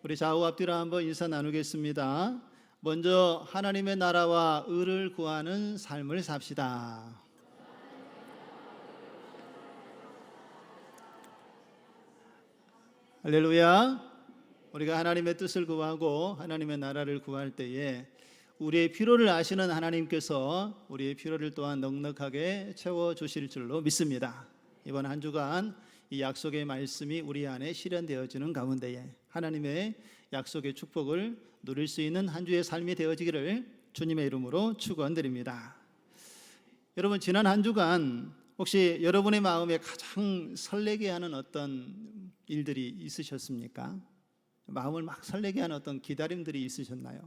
우리 좌우 앞뒤로 한번 인사 나누겠습니다. 먼저 하나님의 나라와 의를 구하는 삶을 삽시다. 할렐루야. 우리가 하나님의 뜻을 구하고 하나님의 나라를 구할 때에 우리의 필요를 아시는 하나님께서 우리의 필요를 또한 넉넉하게 채워주실 줄로 믿습니다. 이번 한 주간 이 약속의 말씀이 우리 안에 실현되어지는 가운데에 하나님의 약속의 축복을 누릴 수 있는 한 주의 삶이 되어지기를 주님의 이름으로 축원드립니다. 여러분, 지난 한 주간 혹시 여러분의 마음에 가장 설레게 하는 어떤 일들이 있으셨습니까? 마음을 막 설레게 하는 어떤 기다림들이 있으셨나요?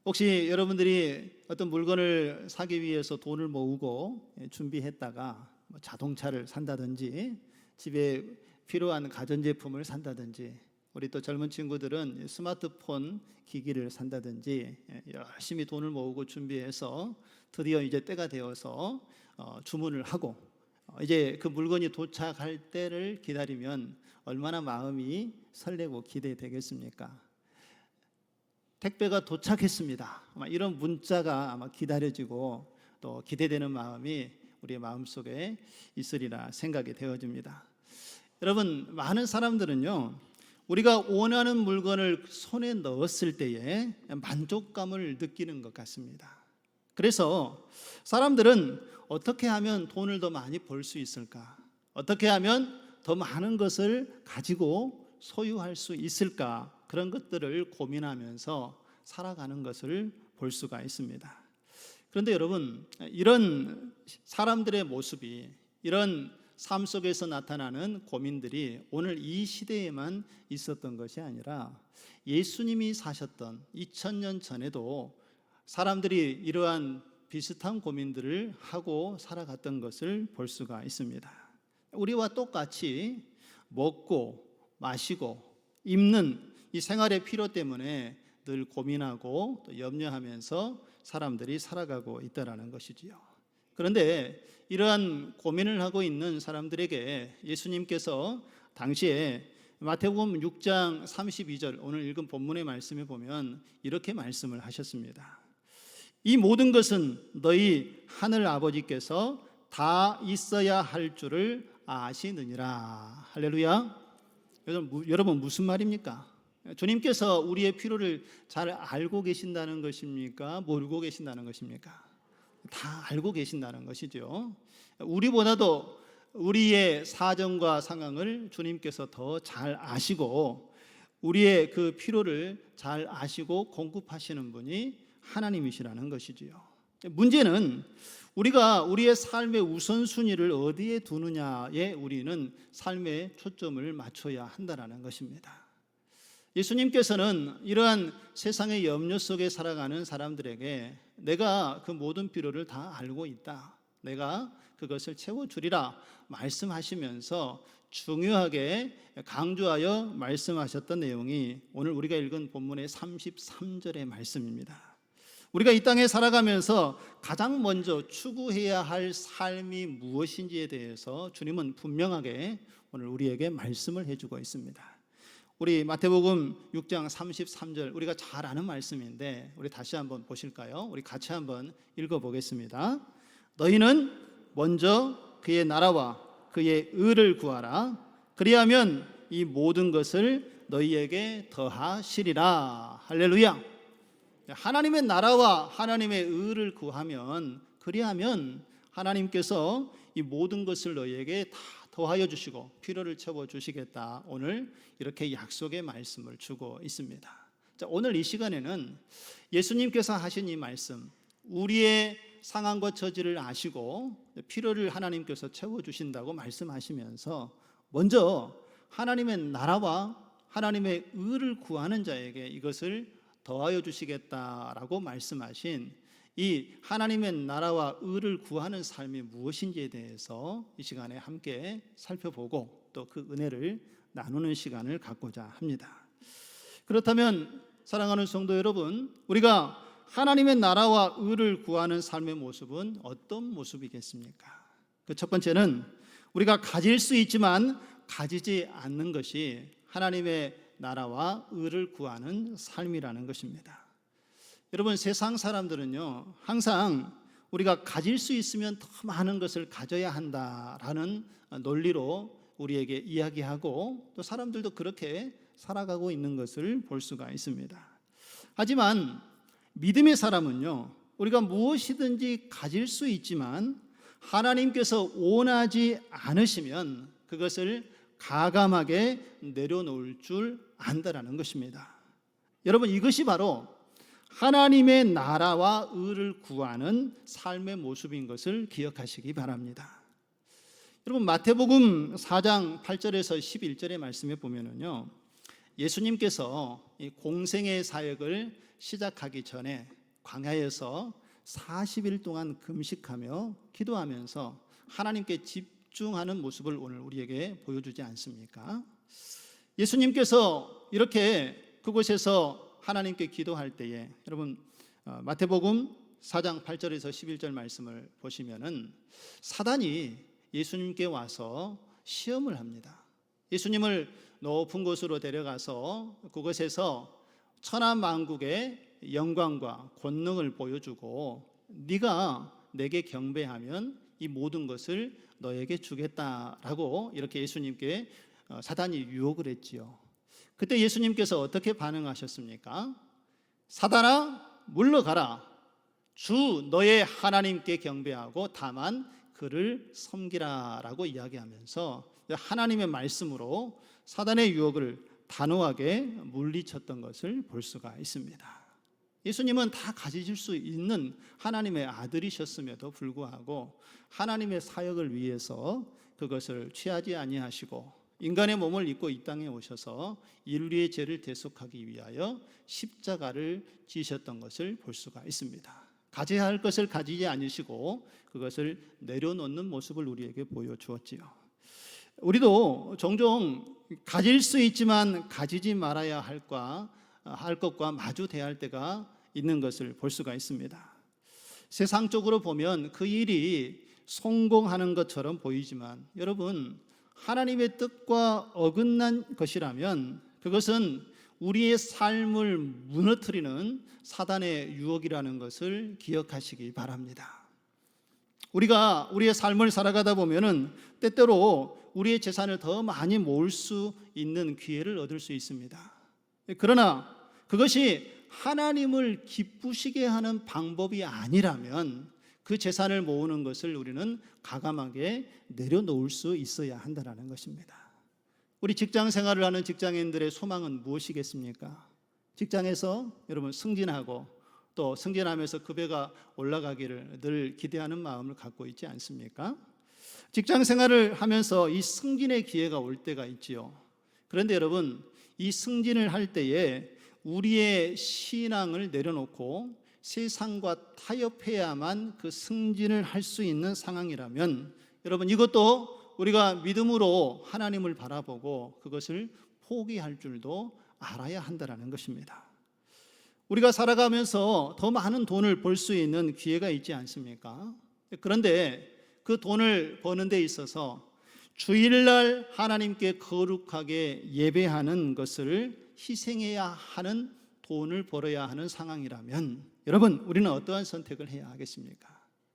혹시 여러분들이 어떤 물건을 사기 위해서 돈을 모으고 준비했다가 자동차를 산다든지 집에 필요한 가전제품을 산다든지, 우리 또 젊은 친구들은 스마트폰 기기를 산다든지 열심히 돈을 모으고 준비해서 드디어 이제 때가 되어서 주문을 하고 이제 그 물건이 도착할 때를 기다리면 얼마나 마음이 설레고 기대되겠습니까? 택배가 도착했습니다. 아마 이런 문자가 아마 기다려지고 또 기대되는 마음이 우리의 마음속에 있으리라 생각이 되어집니다. 여러분, 많은 사람들은요, 우리가 원하는 물건을 손에 넣었을 때에 만족감을 느끼는 것 같습니다. 그래서 사람들은 어떻게 하면 돈을 더 많이 벌 수 있을까? 어떻게 하면 더 많은 것을 가지고 소유할 수 있을까? 그런 것들을 고민하면서 살아가는 것을 볼 수가 있습니다. 그런데 여러분, 이런 사람들의 모습이, 이런 삶 속에서 나타나는 고민들이 오늘 이 시대에만 있었던 것이 아니라 예수님이 사셨던 2000년 전에도 사람들이 이러한 비슷한 고민들을 하고 살아갔던 것을 볼 수가 있습니다. 우리와 똑같이 먹고 마시고 입는 이 생활의 필요 때문에 늘 고민하고 또 염려하면서 사람들이 살아가고 있다는 것이지요. 그런데 이러한 고민을 하고 있는 사람들에게 예수님께서 당시에 마태복음 6장 32절 오늘 읽은 본문의 말씀에 보면 이렇게 말씀을 하셨습니다. 이 모든 것은 너희 하늘 아버지께서 다 있어야 할 줄을 아시느니라. 할렐루야. 여러분, 무슨 말입니까? 주님께서 우리의 필요를 잘 알고 계신다는 것입니까? 모르고 계신다는 것입니까? 다 알고 계신다는 것이죠. 우리보다도 우리의 사정과 상황을 주님께서 더 잘 아시고 우리의 그 필요를 잘 아시고 공급하시는 분이 하나님이시라는 것이지요. 문제는 우리가 우리의 삶의 우선순위를 어디에 두느냐에 우리는 삶의 초점을 맞춰야 한다는 것입니다. 예수님께서는 이러한 세상의 염려 속에 살아가는 사람들에게 내가 그 모든 필요를 다 알고 있다, 내가 그것을 채워주리라 말씀하시면서 중요하게 강조하여 말씀하셨던 내용이 오늘 우리가 읽은 본문의 33절의 말씀입니다. 우리가 이 땅에 살아가면서 가장 먼저 추구해야 할 삶이 무엇인지에 대해서 주님은 분명하게 오늘 우리에게 말씀을 해주고 있습니다. 우리 마태복음 6장 33절 우리가 잘 아는 말씀인데 우리 다시 한번 보실까요? 우리 같이 한번 읽어보겠습니다. 너희는 먼저 그의 나라와 그의 의를 구하라. 그리하면 이 모든 것을 너희에게 더하시리라. 할렐루야. 하나님의 나라와 하나님의 의를 구하면, 그리하면 하나님께서 이 모든 것을 너희에게 다 더하여 주시고 필요를 채워 주시겠다. 오늘 이렇게 약속의 말씀을 주고 있습니다. 자, 오늘 이 시간에는 예수님께서 하신 이 말씀, 우리의 상황과 처지를 아시고 필요를 하나님께서 채워 주신다고 말씀하시면서 먼저 하나님의 나라와 하나님의 의를 구하는 자에게 이것을 더하여 주시겠다라고 말씀하신 이 하나님의 나라와 의를 구하는 삶이 무엇인지에 대해서 이 시간에 함께 살펴보고 또 그 은혜를 나누는 시간을 갖고자 합니다. 그렇다면 사랑하는 성도 여러분, 우리가 하나님의 나라와 의를 구하는 삶의 모습은 어떤 모습이겠습니까? 그 첫 번째는 우리가 가질 수 있지만 가지지 않는 것이 하나님의 나라와 의를 구하는 삶이라는 것입니다. 여러분, 세상 사람들은요, 항상 우리가 가질 수 있으면 더 많은 것을 가져야 한다라는 논리로 우리에게 이야기하고, 또 사람들도 그렇게 살아가고 있는 것을 볼 수가 있습니다. 하지만 믿음의 사람은요, 우리가 무엇이든지 가질 수 있지만 하나님께서 원하지 않으시면 그것을 가감하게 내려놓을 줄 안다라는 것입니다. 여러분, 이것이 바로 하나님의 나라와 의를 구하는 삶의 모습인 것을 기억하시기 바랍니다. 여러분, 마태복음 4장 8절에서 11절의 말씀에 보면은요, 예수님께서 이 공생의 사역을 시작하기 전에 광야에서 40일 동안 금식하며 기도하면서 하나님께 집중하는 모습을 오늘 우리에게 보여주지 않습니까? 예수님께서 이렇게 그곳에서 하나님께 기도할 때에, 여러분, 마태복음 4장 8절에서 11절 말씀을 보시면은 사단이 예수님께 와서 시험을 합니다. 예수님을 높은 곳으로 데려가서 그곳에서 천하만국의 영광과 권능을 보여주고, 네가 내게 경배하면 이 모든 것을 너에게 주겠다라고 이렇게 예수님께 사단이 유혹을 했지요. 그때 예수님께서 어떻게 반응하셨습니까? 사단아, 물러가라. 주 너의 하나님께 경배하고 다만 그를 섬기라라고 이야기하면서 하나님의 말씀으로 사단의 유혹을 단호하게 물리쳤던 것을 볼 수가 있습니다. 예수님은 다 가지실 수 있는 하나님의 아들이셨음에도 불구하고 하나님의 사역을 위해서 그것을 취하지 아니하시고 인간의 몸을 입고 이 땅에 오셔서 인류의 죄를 대속하기 위하여 십자가를 지셨던 것을 볼 수가 있습니다. 가져야 할 것을 가지지 않으시고 그것을 내려놓는 모습을 우리에게 보여주었지요. 우리도 종종 가질 수 있지만 가지지 말아야 할 것과 마주 대할 때가 있는 것을 볼 수가 있습니다. 세상적으로 보면 그 일이 성공하는 것처럼 보이지만, 여러분, 하나님의 뜻과 어긋난 것이라면 그것은 우리의 삶을 무너뜨리는 사단의 유혹이라는 것을 기억하시기 바랍니다. 우리가 우리의 삶을 살아가다 보면은 때때로 우리의 재산을 더 많이 모을 수 있는 기회를 얻을 수 있습니다. 그러나 그것이 하나님을 기쁘시게 하는 방법이 아니라면 그 재산을 모으는 것을 우리는 가감하게 내려놓을 수 있어야 한다는 것입니다. 우리 직장 생활을 하는 직장인들의 소망은 무엇이겠습니까? 직장에서 여러분 승진하고 또 승진하면서 급여가 올라가기를 늘 기대하는 마음을 갖고 있지 않습니까? 직장 생활을 하면서 이 승진의 기회가 올 때가 있지요. 그런데 여러분, 이 승진을 할 때에 우리의 신앙을 내려놓고 세상과 타협해야만 그 승진을 할 수 있는 상황이라면, 여러분, 이것도 우리가 믿음으로 하나님을 바라보고 그것을 포기할 줄도 알아야 한다는 것입니다. 우리가 살아가면서 더 많은 돈을 벌 수 있는 기회가 있지 않습니까? 그런데 그 돈을 버는 데 있어서 주일날 하나님께 거룩하게 예배하는 것을 희생해야 하는, 돈을 벌어야 하는 상황이라면 여러분, 우리는 어떠한 선택을 해야 하겠습니까?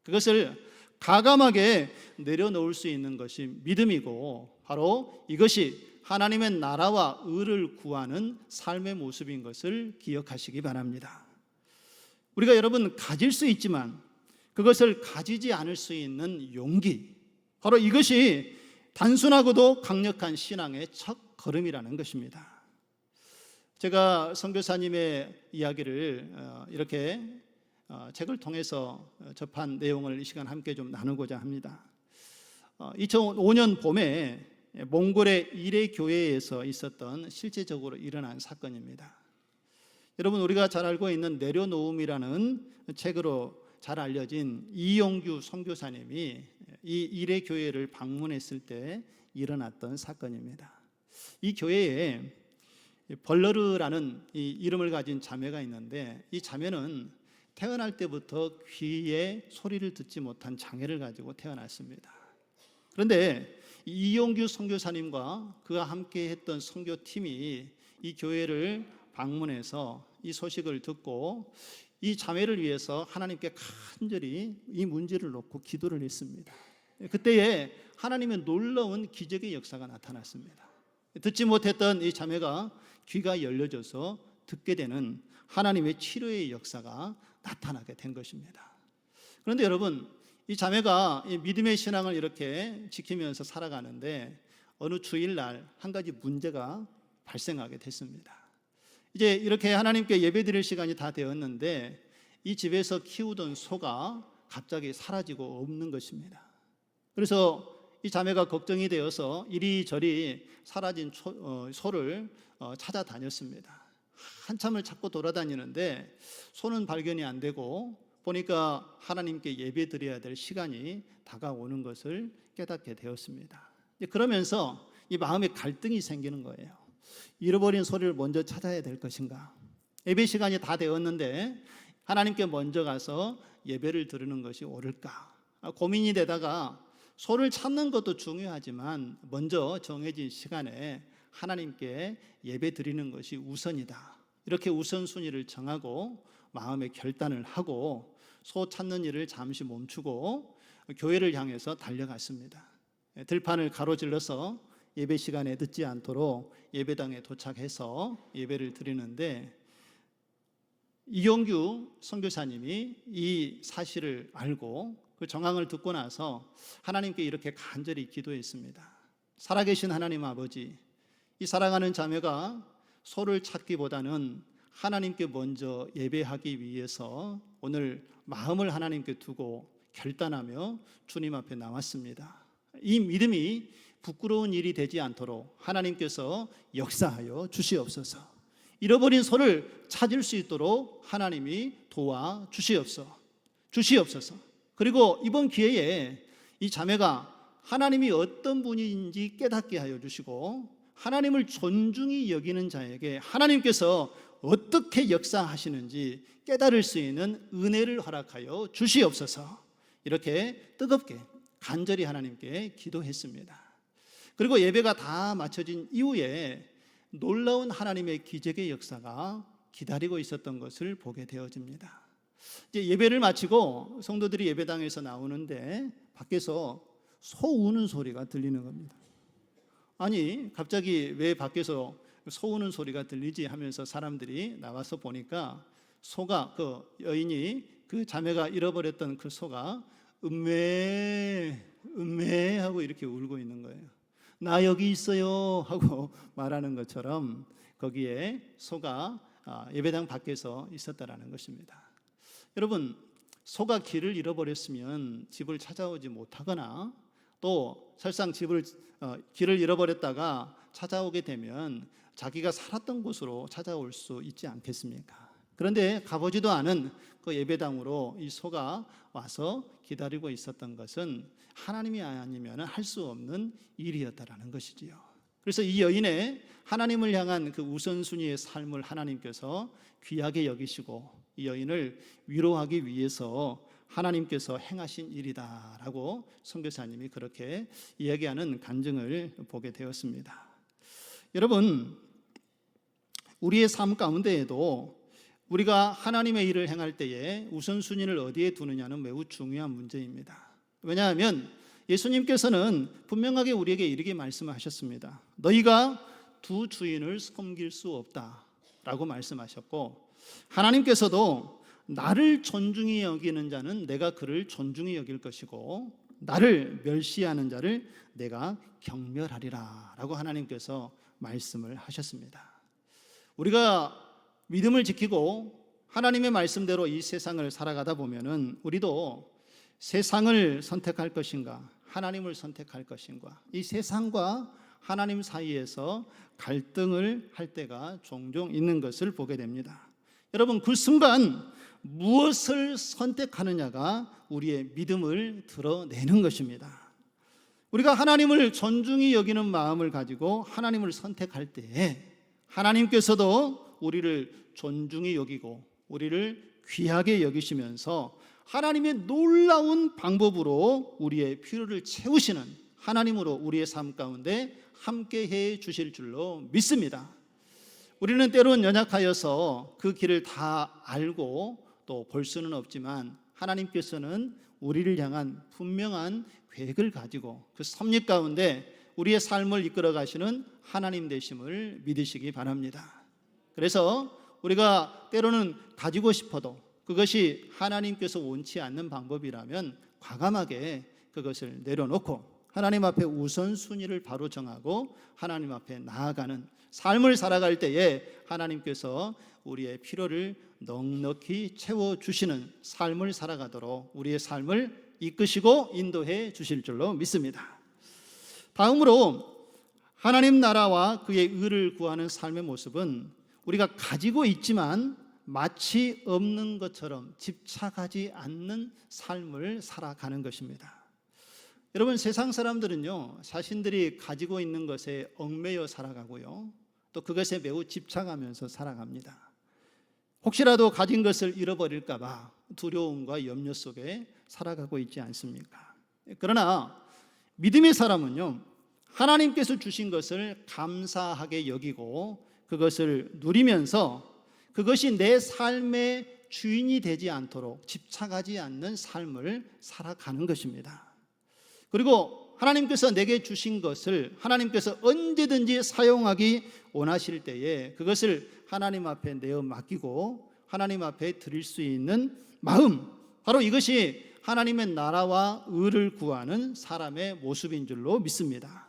그것을 가감하게 내려놓을 수 있는 것이 믿음이고, 바로 이것이 하나님의 나라와 의를 구하는 삶의 모습인 것을 기억하시기 바랍니다. 우리가 여러분 가질 수 있지만 그것을 가지지 않을 수 있는 용기, 바로 이것이 단순하고도 강력한 신앙의 첫 걸음이라는 것입니다. 제가 선교사님의 이야기를 이렇게 책을 통해서 접한 내용을 이 시간 함께 좀 나누고자 합니다. 2005년 봄에 몽골의 이레 교회에서 있었던 실제적으로 일어난 사건입니다. 여러분, 우리가 잘 알고 있는 내려놓음이라는 책으로 잘 알려진 이용규 선교사님이 이 이레 교회를 방문했을 때 일어났던 사건입니다. 이 교회에 벌러르라는 이 이름을 가진 자매가 있는데, 이 자매는 태어날 때부터 귀에 소리를 듣지 못한 장애를 가지고 태어났습니다. 그런데 이용규 선교사님과 그와 함께 했던 선교팀이 이 교회를 방문해서 이 소식을 듣고 이 자매를 위해서 하나님께 간절히 이 문제를 놓고 기도를 했습니다. 그때에 하나님의 놀라운 기적의 역사가 나타났습니다. 듣지 못했던 이 자매가 귀가 열려져서 듣게 되는 하나님의 치료의 역사가 나타나게 된 것입니다. 그런데 여러분, 이 자매가 이 믿음의 신앙을 이렇게 지키면서 살아가는데 어느 주일날 한 가지 문제가 발생하게 됐습니다. 이제 이렇게 하나님께 예배드릴 시간이 다 되었는데 이 집에서 키우던 소가 갑자기 사라지고 없는 것입니다. 그래서 이 자매가 걱정이 되어서 이리저리 사라진 소를 찾아다녔습니다. 한참을 찾고 돌아다니는데 소는 발견이 안 되고 보니까 하나님께 예배드려야 될 시간이 다가오는 것을 깨닫게 되었습니다. 그러면서 이 마음에 갈등이 생기는 거예요. 잃어버린 소리를 먼저 찾아야 될 것인가? 예배 시간이 다 되었는데 하나님께 먼저 가서 예배를 드리는 것이 옳을까? 고민이 되다가 소를 찾는 것도 중요하지만 먼저 정해진 시간에 하나님께 예배 드리는 것이 우선이다. 이렇게 우선순위를 정하고 마음의 결단을 하고 소 찾는 일을 잠시 멈추고 교회를 향해서 달려갔습니다. 들판을 가로질러서 예배 시간에 늦지 않도록 예배당에 도착해서 예배를 드리는데 이용규 선교사님이 이 사실을 알고 그 정황을 듣고 나서 하나님께 이렇게 간절히 기도했습니다. 살아계신 하나님 아버지, 이 사랑하는 자매가 소를 찾기보다는 하나님께 먼저 예배하기 위해서 오늘 마음을 하나님께 두고 결단하며 주님 앞에 나왔습니다. 이 믿음이 부끄러운 일이 되지 않도록 하나님께서 역사하여 주시옵소서. 잃어버린 소를 찾을 수 있도록 하나님이 도와 주시옵소서. 그리고 이번 기회에 이 자매가 하나님이 어떤 분인지 깨닫게 하여 주시고 하나님을 존중히 여기는 자에게 하나님께서 어떻게 역사하시는지 깨달을 수 있는 은혜를 허락하여 주시옵소서. 이렇게 뜨겁게 간절히 하나님께 기도했습니다. 그리고 예배가 다 마쳐진 이후에 놀라운 하나님의 기적의 역사가 기다리고 있었던 것을 보게 되어집니다. 이제 예배를 마치고 성도들이 예배당에서 나오는데 밖에서 소 우는 소리가 들리는 겁니다. 아니, 갑자기 왜 밖에서 소 우는 소리가 들리지 하면서 사람들이 나와서 보니까 소가, 그 여인이, 그 자매가 잃어버렸던 그 소가 음메 하고 이렇게 울고 있는 거예요. 나 여기 있어요 하고 말하는 것처럼 거기에 소가 예배당 밖에서 있었다라는 것입니다. 여러분, 소가 길을 잃어버렸으면 집을 찾아오지 못하거나 또 설상 길을 잃어버렸다가 찾아오게 되면 자기가 살았던 곳으로 찾아올 수 있지 않겠습니까? 그런데 가보지도 않은 그 예배당으로 이 소가 와서 기다리고 있었던 것은 하나님이 아니면 할 수 없는 일이었다라는 것이지요. 그래서 이 여인의 하나님을 향한 그 우선순위의 삶을 하나님께서 귀하게 여기시고 이 여인을 위로하기 위해서 하나님께서 행하신 일이다라고 선교사님이 그렇게 이야기하는 간증을 보게 되었습니다. 여러분, 우리의 삶 가운데에도 우리가 하나님의 일을 행할 때에 우선순위를 어디에 두느냐는 매우 중요한 문제입니다. 왜냐하면 예수님께서는 분명하게 우리에게 이렇게 말씀하셨습니다. 너희가 두 주인을 섬길 수 없다라고 말씀하셨고, 하나님께서도 나를 존중히 여기는 자는 내가 그를 존중히 여길 것이고 나를 멸시하는 자를 내가 경멸하리라 라고 하나님께서 말씀을 하셨습니다. 우리가 믿음을 지키고 하나님의 말씀대로 이 세상을 살아가다 보면은 우리도 세상을 선택할 것인가 하나님을 선택할 것인가, 이 세상과 하나님 사이에서 갈등을 할 때가 종종 있는 것을 보게 됩니다. 여러분, 그 순간 무엇을 선택하느냐가 우리의 믿음을 드러내는 것입니다. 우리가 하나님을 존중히 여기는 마음을 가지고 하나님을 선택할 때에 하나님께서도 우리를 존중히 여기고 우리를 귀하게 여기시면서 하나님의 놀라운 방법으로 우리의 필요를 채우시는 하나님으로 우리의 삶 가운데 함께해 주실 줄로 믿습니다. 우리는 때론 연약하여서 그 길을 다 알고 또 볼 수는 없지만 하나님께서는 우리를 향한 분명한 계획을 가지고 그 섭리 가운데 우리의 삶을 이끌어 가시는 하나님 되심을 믿으시기 바랍니다. 그래서 우리가 때로는 가지고 싶어도 그것이 하나님께서 원치 않는 방법이라면 과감하게 그것을 내려놓고 하나님 앞에 우선순위를 바로 정하고 하나님 앞에 나아가는 삶을 살아갈 때에 하나님께서 우리의 필요를 넉넉히 채워주시는 삶을 살아가도록 우리의 삶을 이끄시고 인도해 주실 줄로 믿습니다. 다음으로 하나님 나라와 그의 의를 구하는 삶의 모습은 우리가 가지고 있지만 마치 없는 것처럼 집착하지 않는 삶을 살아가는 것입니다. 여러분, 세상 사람들은요, 자신들이 가지고 있는 것에 얽매여 살아가고요, 또 그것에 매우 집착하면서 살아갑니다. 혹시라도 가진 것을 잃어버릴까 봐 두려움과 염려 속에 살아가고 있지 않습니까? 그러나 믿음의 사람은요, 하나님께서 주신 것을 감사하게 여기고 그것을 누리면서 그것이 내 삶의 주인이 되지 않도록 집착하지 않는 삶을 살아가는 것입니다. 그리고 하나님께서 내게 주신 것을 하나님께서 언제든지 사용하기 원하실 때에 그것을 하나님 앞에 내어 맡기고 하나님 앞에 드릴 수 있는 마음, 바로 이것이 하나님의 나라와 의를 구하는 사람의 모습인 줄로 믿습니다.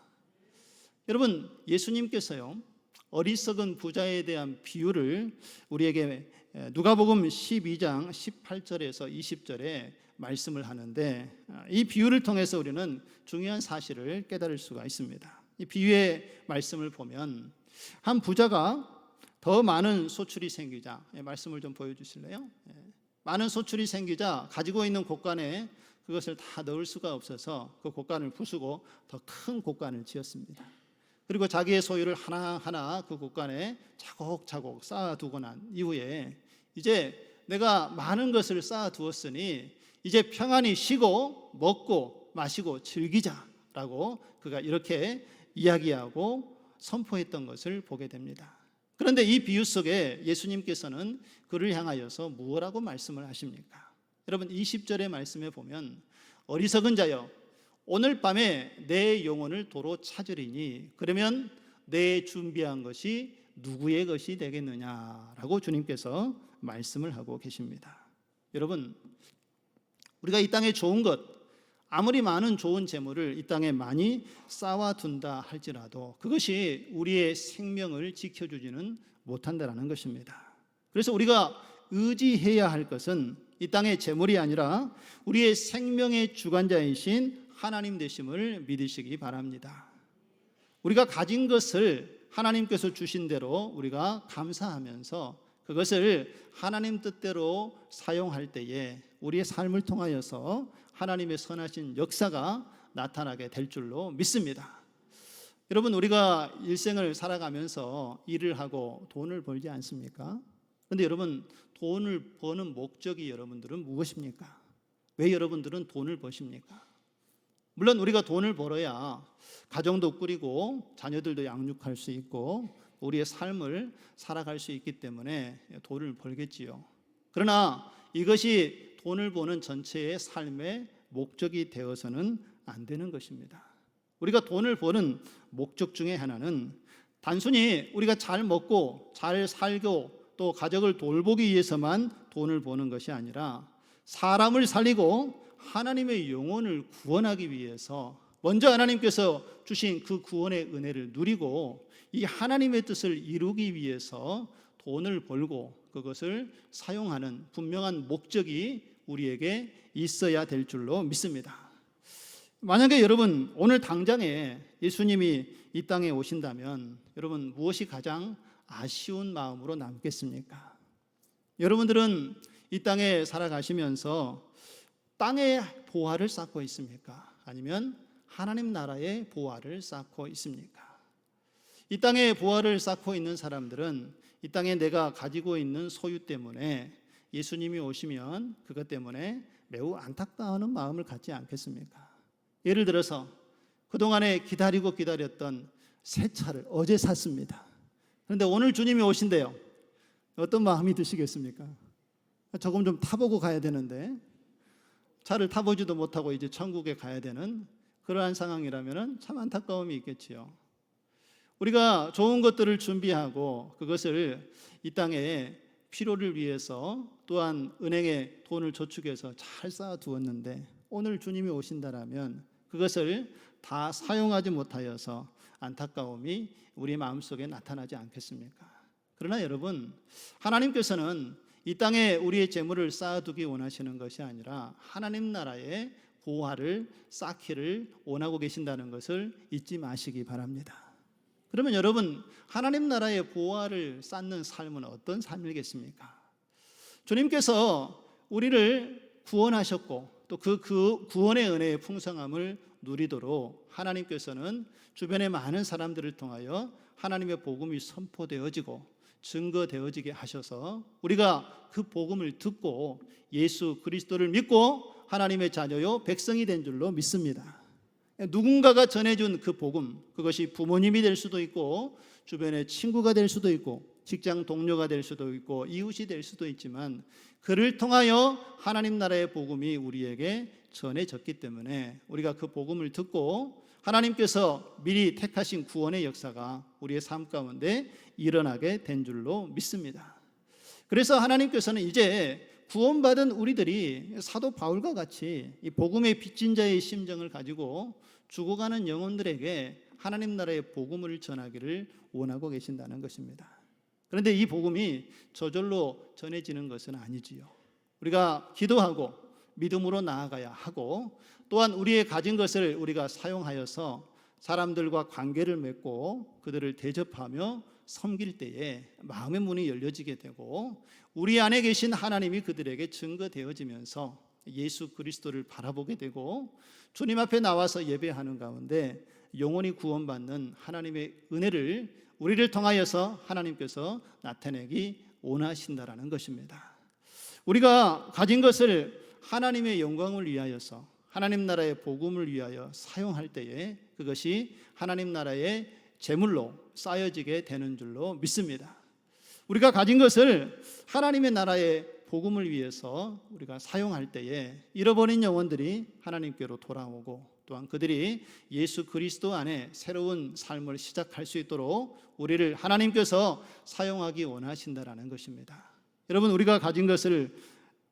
여러분, 예수님께서요, 어리석은 부자에 대한 비유를 우리에게 누가복음 12장 18절에서 20절에 말씀을 하는데, 이 비유를 통해서 우리는 중요한 사실을 깨달을 수가 있습니다. 이 비유의 말씀을 보면 한 부자가 더 많은 소출이 생기자, 말씀을 좀 보여주실래요? 많은 소출이 생기자 가지고 있는 곳간에 그것을 다 넣을 수가 없어서 그 곳간을 부수고 더 큰 곳간을 지었습니다. 그리고 자기의 소유를 하나하나 그 곳간에 차곡차곡 쌓아두고 난 이후에 이제 내가 많은 것을 쌓아두었으니 이제 평안히 쉬고 먹고 마시고 즐기자라고 그가 이렇게 이야기하고 선포했던 것을 보게 됩니다. 그런데 이 비유 속에 예수님께서는 그를 향하여서 무엇라고 말씀을 하십니까? 여러분, 20절의 말씀에 보면 어리석은 자여 오늘 밤에 내 영혼을 도로 찾으리니 그러면 내 준비한 것이 누구의 것이 되겠느냐라고 주님께서 말씀을 하고 계십니다. 여러분, 우리가 이 땅에 좋은 것, 아무리 많은 좋은 재물을 이 땅에 많이 쌓아둔다 할지라도 그것이 우리의 생명을 지켜주지는 못한다는 것입니다. 그래서 우리가 의지해야 할 것은 이 땅의 재물이 아니라 우리의 생명의 주관자이신 하나님 되심을 믿으시기 바랍니다. 우리가 가진 것을 하나님께서 주신 대로 우리가 감사하면서 그것을 하나님 뜻대로 사용할 때에 우리의 삶을 통하여서 하나님의 선하신 역사가 나타나게 될 줄로 믿습니다. 여러분, 우리가 일생을 살아가면서 일을 하고 돈을 벌지 않습니까? 그런데 여러분, 돈을 버는 목적이 여러분들은 무엇입니까? 왜 여러분들은 돈을 버십니까? 물론 우리가 돈을 벌어야 가정도 꾸리고 자녀들도 양육할 수 있고 우리의 삶을 살아갈 수 있기 때문에 돈을 벌겠지요. 그러나 이것이 돈을 버는 전체의 삶의 목적이 되어서는 안 되는 것입니다. 우리가 돈을 버는 목적 중에 하나는 단순히 우리가 잘 먹고 잘 살고 또 가족을 돌보기 위해서만 돈을 버는 것이 아니라 사람을 살리고 하나님의 영혼을 구원하기 위해서 먼저 하나님께서 주신 그 구원의 은혜를 누리고 이 하나님의 뜻을 이루기 위해서 돈을 벌고 그것을 사용하는 분명한 목적이 우리에게 있어야 될 줄로 믿습니다. 만약에 여러분 오늘 당장에 예수님이 이 땅에 오신다면 여러분 무엇이 가장 아쉬운 마음으로 남겠습니까? 여러분들은 이 땅에 살아가시면서 땅의 보화를 쌓고 있습니까? 아니면 하나님 나라의 보화를 쌓고 있습니까? 이 땅의 보화를 쌓고 있는 사람들은 이 땅에 내가 가지고 있는 소유 때문에 예수님이 오시면 그것 때문에 매우 안타까워하는 마음을 갖지 않겠습니까? 예를 들어서 그동안에 기다리고 기다렸던 새 차를 어제 샀습니다. 그런데 오늘 주님이 오신대요. 어떤 마음이 드시겠습니까? 조금 좀 타보고 가야 되는데 차를 타보지도 못하고 이제 천국에 가야 되는 그러한 상황이라면 참 안타까움이 있겠지요. 우리가 좋은 것들을 준비하고 그것을 이 땅에 필요를 위해서 또한 은행에 돈을 저축해서 잘 쌓아두었는데 오늘 주님이 오신다라면 그것을 다 사용하지 못하여서 안타까움이 우리 마음속에 나타나지 않겠습니까? 그러나 여러분, 하나님께서는 이 땅에 우리의 재물을 쌓아두기 원하시는 것이 아니라 하나님 나라의 보화를 쌓기를 원하고 계신다는 것을 잊지 마시기 바랍니다. 그러면 여러분, 하나님 나라의 보화를 쌓는 삶은 어떤 삶이겠습니까? 주님께서 우리를 구원하셨고 또 그 구원의 은혜의 풍성함을 누리도록 하나님께서는 주변의 많은 사람들을 통하여 하나님의 복음이 선포되어지고 증거되어지게 하셔서 우리가 그 복음을 듣고 예수 그리스도를 믿고 하나님의 자녀요 백성이 된 줄로 믿습니다. 누군가가 전해준 그 복음, 그것이 부모님이 될 수도 있고 주변의 친구가 될 수도 있고 직장 동료가 될 수도 있고 이웃이 될 수도 있지만 그를 통하여 하나님 나라의 복음이 우리에게 전해졌기 때문에 우리가 그 복음을 듣고 하나님께서 미리 택하신 구원의 역사가 우리의 삶 가운데 일어나게 된 줄로 믿습니다. 그래서 하나님께서는 이제 구원받은 우리들이 사도 바울과 같이 이 복음의 빚진 자의 심정을 가지고 죽어가는 영혼들에게 하나님 나라의 복음을 전하기를 원하고 계신다는 것입니다. 그런데 이 복음이 저절로 전해지는 것은 아니지요. 우리가 기도하고 믿음으로 나아가야 하고 또한 우리의 가진 것을 우리가 사용하여서 사람들과 관계를 맺고 그들을 대접하며 섬길 때에 마음의 문이 열려지게 되고 우리 안에 계신 하나님이 그들에게 증거되어지면서 예수 그리스도를 바라보게 되고 주님 앞에 나와서 예배하는 가운데 영원히 구원받는 하나님의 은혜를 우리를 통하여서 하나님께서 나타내기 원하신다라는 것입니다. 우리가 가진 것을 하나님의 영광을 위하여서 하나님 나라의 복음을 위하여 사용할 때에 그것이 하나님 나라의 재물로 쌓여지게 되는 줄로 믿습니다. 우리가 가진 것을 하나님의 나라의 복음을 위해서 우리가 사용할 때에 잃어버린 영혼들이 하나님께로 돌아오고 또한 그들이 예수 그리스도 안에 새로운 삶을 시작할 수 있도록 우리를 하나님께서 사용하기 원하신다라는 것입니다. 여러분, 우리가 가진 것을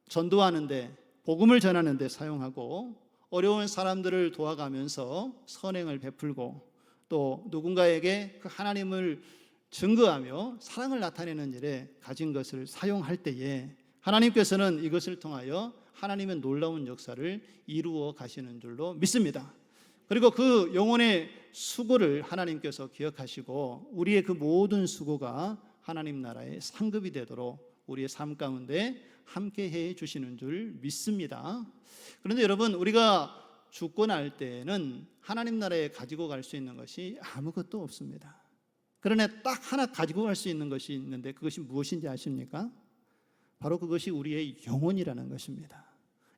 전도하는데 복음을 전하는데 사용하고 어려운 사람들을 도와가면서 선행을 베풀고 또 누군가에게 그 하나님을 증거하며 사랑을 나타내는 일에 가진 것을 사용할 때에 하나님께서는 이것을 통하여 하나님의 놀라운 역사를 이루어 가시는 줄로 믿습니다. 그리고 그 영혼의 수고를 하나님께서 기억하시고 우리의 그 모든 수고가 하나님 나라의 상급이 되도록 우리의 삶 가운데 함께 해 주시는 줄 믿습니다. 그런데 여러분, 우리가 죽고 날 때에는 하나님 나라에 가지고 갈 수 있는 것이 아무것도 없습니다. 그러나 딱 하나 가지고 갈 수 있는 것이 있는데 그것이 무엇인지 아십니까? 바로 그것이 우리의 영혼이라는 것입니다.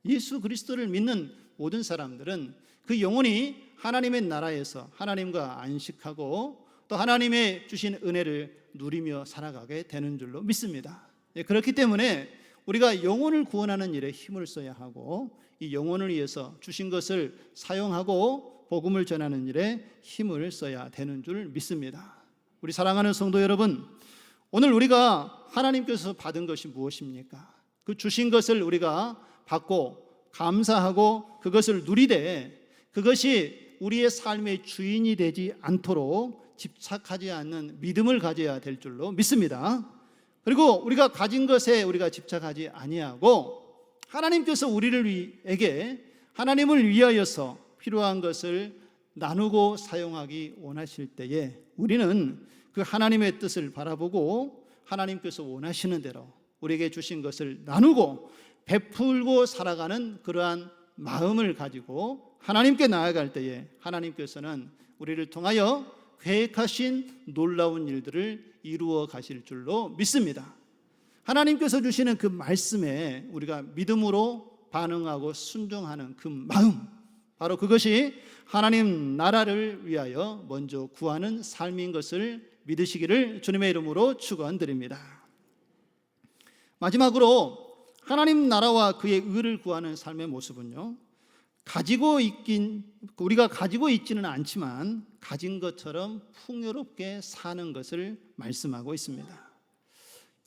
예수 그리스도를 믿는 모든 사람들은 그 영혼이 하나님의 나라에서 하나님과 안식하고 또 하나님의 주신 은혜를 누리며 살아가게 되는 줄로 믿습니다. 그렇기 때문에 우리가 영혼을 구원하는 일에 힘을 써야 하고 이 영혼을 위해서 주신 것을 사용하고 복음을 전하는 일에 힘을 써야 되는 줄 믿습니다. 우리 사랑하는 성도 여러분, 오늘 우리가 하나님께서 받은 것이 무엇입니까? 그 주신 것을 우리가 받고 감사하고 그것을 누리되 그것이 우리의 삶의 주인이 되지 않도록 집착하지 않는 믿음을 가져야 될 줄로 믿습니다. 그리고 우리가 가진 것에 우리가 집착하지 아니하고 하나님께서 우리에게 하나님을 위하여서 필요한 것을 나누고 사용하기 원하실 때에 우리는 그 하나님의 뜻을 바라보고 하나님께서 원하시는 대로 우리에게 주신 것을 나누고 베풀고 살아가는 그러한 마음을 가지고 하나님께 나아갈 때에 하나님께서는 우리를 통하여 계획하신 놀라운 일들을 이루어 가실 줄로 믿습니다. 하나님께서 주시는 그 말씀에 우리가 믿음으로 반응하고 순종하는 그 마음, 바로 그것이 하나님 나라를 위하여 먼저 구하는 삶인 것을 믿으시기를 주님의 이름으로 축원드립니다. 마지막으로 하나님 나라와 그의 의를 구하는 삶의 모습은요, 우리가 가지고 있지는 않지만 가진 것처럼 풍요롭게 사는 것을 말씀하고 있습니다.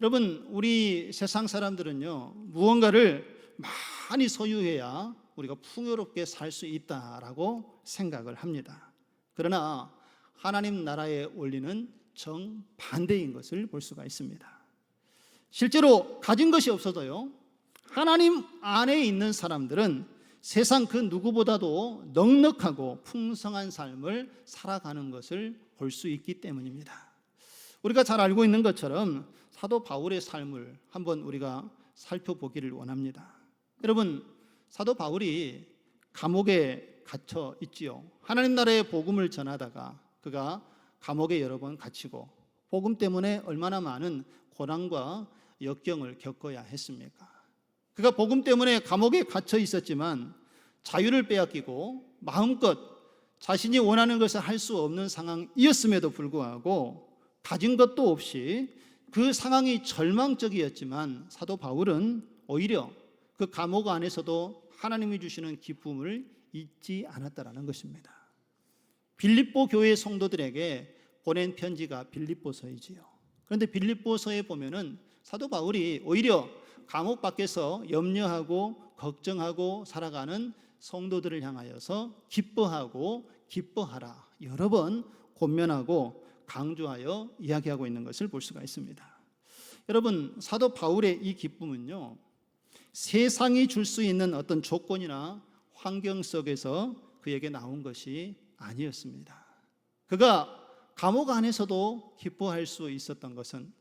여러분, 우리 세상 사람들은요, 무언가를 많이 소유해야 우리가 풍요롭게 살 수 있다라고 생각을 합니다. 그러나 하나님 나라의 원리는 정반대인 것을 볼 수가 있습니다. 실제로 가진 것이 없어도요, 하나님 안에 있는 사람들은 세상 그 누구보다도 넉넉하고 풍성한 삶을 살아가는 것을 볼 수 있기 때문입니다. 우리가 잘 알고 있는 것처럼 사도 바울의 삶을 한번 우리가 살펴보기를 원합니다. 여러분, 사도 바울이 감옥에 갇혀 있지요. 하나님 나라의 복음을 전하다가 그가 감옥에 여러 번 갇히고 복음 때문에 얼마나 많은 고난과 역경을 겪어야 했습니까? 그가 복음 때문에 감옥에 갇혀 있었지만 자유를 빼앗기고 마음껏 자신이 원하는 것을 할 수 없는 상황이었음에도 불구하고 가진 것도 없이 그 상황이 절망적이었지만 사도 바울은 오히려 그 감옥 안에서도 하나님이 주시는 기쁨을 잊지 않았다라는 것입니다. 빌립보 교회 성도들에게 보낸 편지가 빌립보서이지요. 그런데 빌립보서에 보면은 사도 바울이 오히려 감옥 밖에서 염려하고 걱정하고 살아가는 성도들을 향하여서 기뻐하고 기뻐하라 여러 번 권면하고 강조하여 이야기하고 있는 것을 볼 수가 있습니다. 여러분, 사도 바울의 이 기쁨은요, 세상이 줄 수 있는 어떤 조건이나 환경 속에서 그에게 나온 것이 아니었습니다. 그가 감옥 안에서도 기뻐할 수 있었던 것은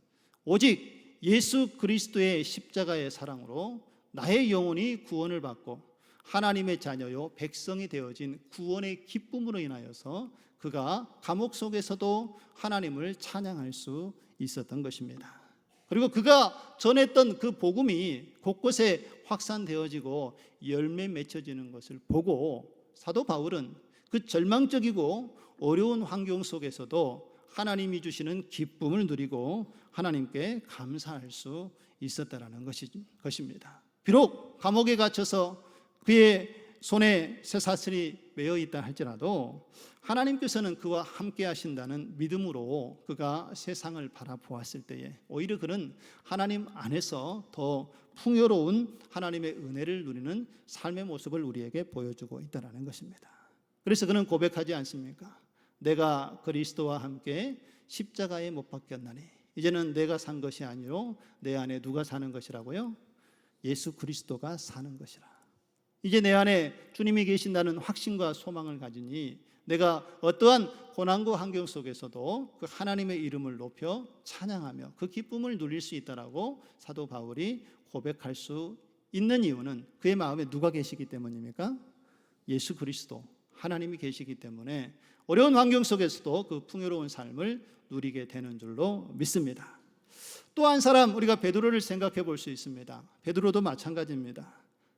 오직 예수 그리스도의 십자가의 사랑으로 나의 영혼이 구원을 받고 하나님의 자녀요 백성이 되어진 구원의 기쁨으로 인하여서 그가 감옥 속에서도 하나님을 찬양할 수 있었던 것입니다. 그리고 그가 전했던 그 복음이 곳곳에 확산되어지고 열매 맺혀지는 것을 보고 사도 바울은 그 절망적이고 어려운 환경 속에서도 하나님이 주시는 기쁨을 누리고 하나님께 감사할 수 있었다라는 것입니다. 비록 감옥에 갇혀서 그의 손에 쇠사슬이 매어 있다 할지라도 하나님께서는 그와 함께 하신다는 믿음으로 그가 세상을 바라보았을 때에 오히려 그는 하나님 안에서 더 풍요로운 하나님의 은혜를 누리는 삶의 모습을 우리에게 보여주고 있다는 것입니다. 그래서 그는 고백하지 않습니까? 내가 그리스도와 함께 십자가에 못 박혔나니 이제는 내가 산 것이 아니요 내 안에 누가 사는 것이라고요? 예수 그리스도가 사는 것이라. 이제 내 안에 주님이 계신다는 확신과 소망을 가지니 내가 어떠한 고난과 환경 속에서도 그 하나님의 이름을 높여 찬양하며 그 기쁨을 누릴 수 있다라고 사도 바울이 고백할 수 있는 이유는 그의 마음에 누가 계시기 때문입니까? 예수 그리스도 하나님이 계시기 때문에 어려운 환경 속에서도 그 풍요로운 삶을 누리게 되는 줄로 믿습니다. 또 한 사람 우리가 베드로를 생각해 볼 수 있습니다. 베드로도 마찬가지입니다.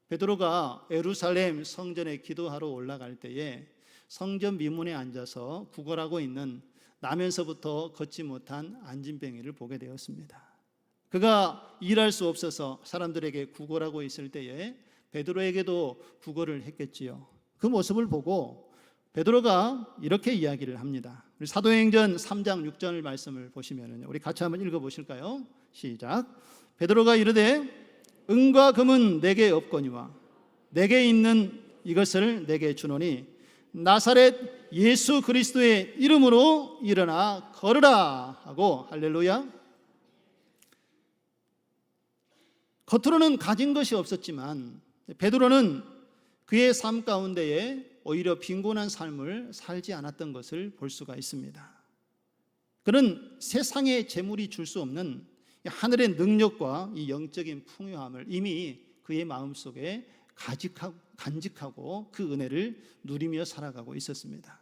베드로가 예루살렘 성전에 기도하러 올라갈 때에 성전 미문에 앉아서 구걸하고 있는 나면서부터 걷지 못한 안진뱅이를 보게 되었습니다. 그가 일할 수 없어서 사람들에게 구걸하고 있을 때에 베드로에게도 구걸을 했겠지요. 그 모습을 보고 베드로가 이렇게 이야기를 합니다. 우리 사도행전 3장 6절 말씀을 보시면 우리 같이 한번 읽어보실까요? 시작. 베드로가 이르되 은과 금은 내게 없거니와 내게 있는 이것을 내게 주노니 나사렛 예수 그리스도의 이름으로 일어나 걸으라 하고 할렐루야. 겉으로는 가진 것이 없었지만 베드로는 그의 삶 가운데에 오히려 빈곤한 삶을 살지 않았던 것을 볼 수가 있습니다. 그는 세상의 재물이 줄 수 없는 하늘의 능력과 이 영적인 풍요함을 이미 그의 마음속에 간직하고 그 은혜를 누리며 살아가고 있었습니다.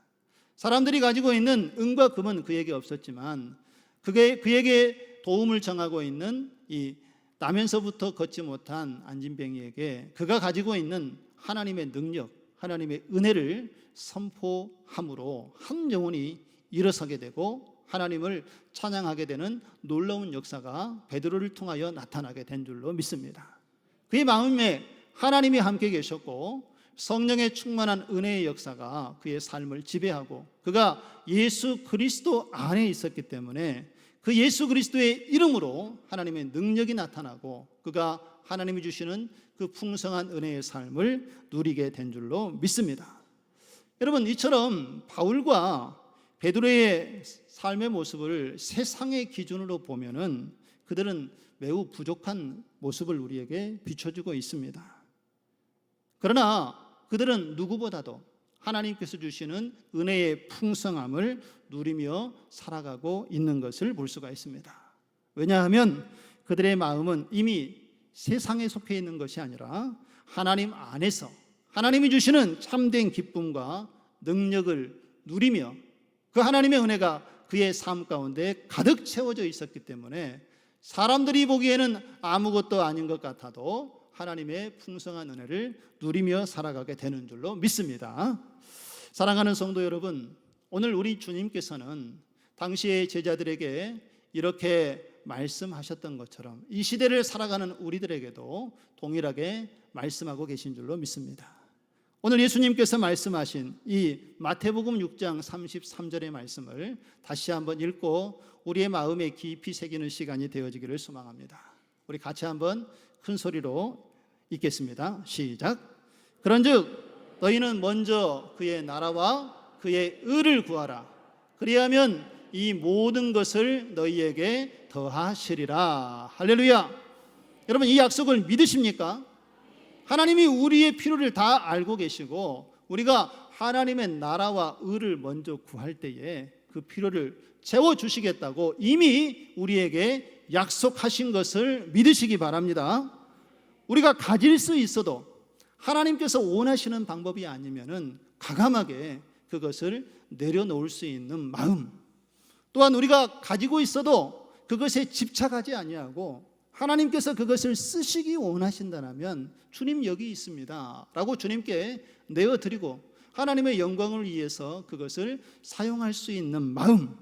사람들이 가지고 있는 은과 금은 그에게 없었지만 그에게 도움을 청하고 있는 이 나면서부터 걷지 못한 안진뱅이에게 그가 가지고 있는 하나님의 능력, 하나님의 은혜를 선포함으로 한 영혼이 일어서게 되고 하나님을 찬양하게 되는 놀라운 역사가 베드로를 통하여 나타나게 된 줄로 믿습니다. 그의 마음에 하나님이 함께 계셨고 성령의 충만한 은혜의 역사가 그의 삶을 지배하고 그가 예수 그리스도 안에 있었기 때문에 그 예수 그리스도의 이름으로 하나님의 능력이 나타나고 그가 하나님이 주시는 그 풍성한 은혜의 삶을 누리게 된 줄로 믿습니다. 여러분, 이처럼 바울과 베드로의 삶의 모습을 세상의 기준으로 보면은 그들은 매우 부족한 모습을 우리에게 비춰주고 있습니다. 그러나 그들은 누구보다도 하나님께서 주시는 은혜의 풍성함을 누리며 살아가고 있는 것을 볼 수가 있습니다. 왜냐하면 그들의 마음은 이미 세상에 속해 있는 것이 아니라 하나님 안에서 하나님이 주시는 참된 기쁨과 능력을 누리며 그 하나님의 은혜가 그의 삶 가운데 가득 채워져 있었기 때문에 사람들이 보기에는 아무것도 아닌 것 같아도 하나님의 풍성한 은혜를 누리며 살아가게 되는 줄로 믿습니다. 사랑하는 성도 여러분, 오늘 우리 주님께서는 당시의 제자들에게 이렇게 말씀하셨던 것처럼 이 시대를 살아가는 우리들에게도 동일하게 말씀하고 계신 줄로 믿습니다. 오늘 예수님께서 말씀하신 이 마태복음 6장 33절의 말씀을 다시 한번 읽고 우리의 마음에 깊이 새기는 시간이 되어지기를 소망합니다. 우리 같이 한번 큰 소리로 읽겠습니다. 시작. 그런즉 너희는 먼저 그의 나라와 그의 의를 구하라. 그리하면 이 모든 것을 너희에게 더하시리라. 할렐루야. 여러분, 이 약속을 믿으십니까? 하나님이 우리의 필요를 다 알고 계시고 우리가 하나님의 나라와 의를 먼저 구할 때에 그 필요를 채워주시겠다고 이미 우리에게 약속하신 것을 믿으시기 바랍니다. 우리가 가질 수 있어도 하나님께서 원하시는 방법이 아니면은 과감하게 그것을 내려놓을 수 있는 마음, 또한 우리가 가지고 있어도 그것에 집착하지 아니하고 하나님께서 그것을 쓰시기 원하신다면 주님 여기 있습니다 라고 주님께 내어드리고 하나님의 영광을 위해서 그것을 사용할 수 있는 마음,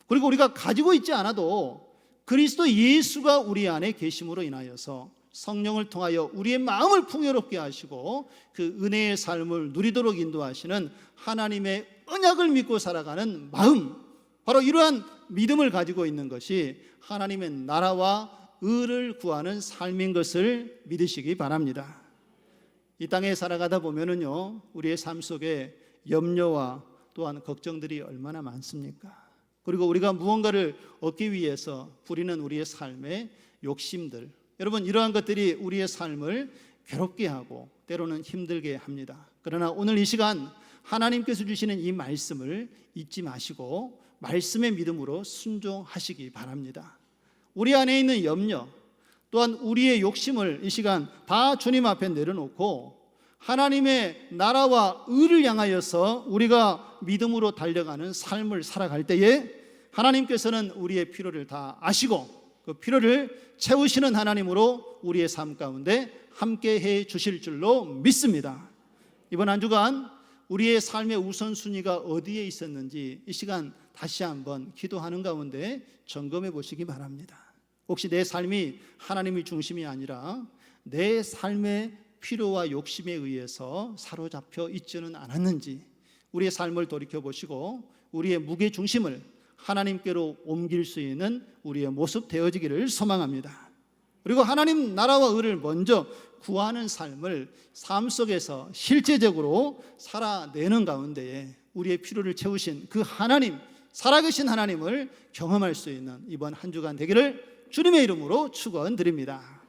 그리고 우리가 가지고 있지 않아도 그리스도 예수가 우리 안에 계심으로 인하여서 성령을 통하여 우리의 마음을 풍요롭게 하시고 그 은혜의 삶을 누리도록 인도하시는 하나님의 언약을 믿고 살아가는 마음, 바로 이러한 믿음을 가지고 있는 것이 하나님의 나라와 의를 구하는 삶인 것을 믿으시기 바랍니다. 이 땅에 살아가다 보면은요, 우리의 삶 속에 염려와 또한 걱정들이 얼마나 많습니까? 그리고 우리가 무언가를 얻기 위해서 부리는 우리의 삶의 욕심들, 여러분, 이러한 것들이 우리의 삶을 괴롭게 하고 때로는 힘들게 합니다. 그러나 오늘 이 시간 하나님께서 주시는 이 말씀을 잊지 마시고 말씀의 믿음으로 순종하시기 바랍니다. 우리 안에 있는 염려, 또한 우리의 욕심을 이 시간 다 주님 앞에 내려놓고 하나님의 나라와 의를 향하여서 우리가 믿음으로 달려가는 삶을 살아갈 때에 하나님께서는 우리의 필요를 다 아시고 그 필요를 채우시는 하나님으로 우리의 삶 가운데 함께 해 주실 줄로 믿습니다. 이번 한 주간 우리의 삶의 우선순위가 어디에 있었는지 이 시간 다시 한번 기도하는 가운데 점검해 보시기 바랍니다. 혹시 내 삶이 하나님이 중심이 아니라 내 삶의 필요와 욕심에 의해서 사로잡혀 있지는 않았는지 우리의 삶을 돌이켜보시고 우리의 무게중심을 하나님께로 옮길 수 있는 우리의 모습 되어지기를 소망합니다. 그리고 하나님 나라와 의를 먼저 구하는 삶을 삶 속에서 실제적으로 살아내는 가운데에 우리의 필요를 채우신 그 하나님, 살아계신 하나님을 경험할 수 있는 이번 한 주간 되기를 주님의 이름으로 축원드립니다.